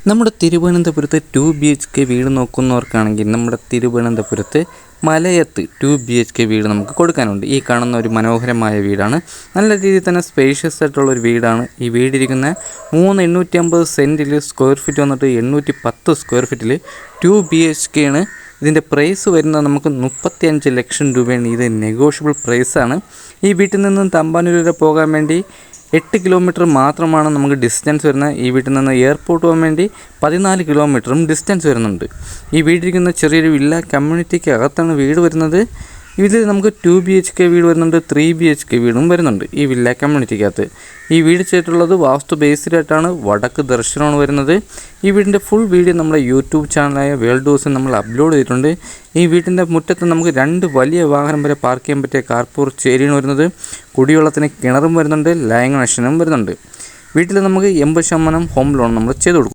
നമ്മുടെ തിരുവനന്തപുരത്ത് 2 BHK വീട് നോക്കുന്നവർക്കാണെങ്കിൽ നമ്മുടെ തിരുവനന്തപുരത്ത് മലയത്ത് 2 BHK വീട് നമുക്ക് കൊടുക്കാനുണ്ട്. ഈ കാണുന്ന ഒരു മനോഹരമായ വീടാണ്. നല്ല രീതിയിൽ തന്നെ സ്പേഷ്യസ് ആയിട്ടുള്ളൊരു വീടാണ്. ഈ വീടിരിക്കുന്ന 850 സെൻറ്റിൽ സ്ക്വയർ ഫീറ്റ് വന്നിട്ട് 810 സ്ക്വയർ ഫീറ്റിൽ 2 BHK ആണ്. ഇതിൻ്റെ പ്രൈസ് വരുന്നത് നമുക്ക് 35 ലക്ഷം രൂപയാണ്. ഇത് നെഗോഷ്യബിൾ പ്രൈസാണ്. ഈ വീട്ടിൽ നിന്നും തമ്പാനൂർ വരെ പോകാൻ വേണ്ടി 8 കിലോമീറ്റർ മാത്രമാണ് നമുക്ക് ഡിസ്റ്റൻസ് വരുന്നത്. ഈ വീട്ടിൽ നിന്ന് എയർപോർട്ട് പോകാൻ വേണ്ടി 14 കിലോമീറ്ററും ഡിസ്റ്റൻസ് വരുന്നുണ്ട്. ഈ വീടിരിക്കുന്ന ചെറിയൊരു വില്ല കമ്മ്യൂണിറ്റിക്ക് അകത്താണ് വീട് വരുന്നത്. ഇതിൽ നമുക്ക് 2 BHK വീട് വരുന്നുണ്ട്, 3 BHK വീടും വരുന്നുണ്ട് ഈ വില്ല കമ്മ്യൂണിറ്റിക്കകത്ത്. ഈ വീട് ചെയ്തിട്ടുള്ളത് വാസ്തു ബേസ്ഡായിട്ടാണ്. വടക്ക് ദർശനമാണ് വരുന്നത്. ഈ വീടിൻ്റെ ഫുൾ വീഡിയോ നമ്മുടെ യൂട്യൂബ് ചാനലായ വേൾഡ് ഹൗസിൽ നമ്മൾ അപ്ലോഡ് ചെയ്തിട്ടുണ്ട്. ഈ വീട്ടിൻ്റെ മുറ്റത്ത് നമുക്ക് 2 വലിയ വാഹനം വരെ പാർക്ക് ചെയ്യാൻ പറ്റിയ കാർപോർ ചേരിയാണ് വരുന്നത്. കുടിവെള്ളത്തിന് കിണറും വരുന്നുണ്ട്, ലൈൻ കണക്ഷനും വരുന്നുണ്ട്. വീട്ടിൽ നമുക്ക് 80% ഹോം ലോൺ നമ്മൾ ചെയ്ത് കൊടുക്കും.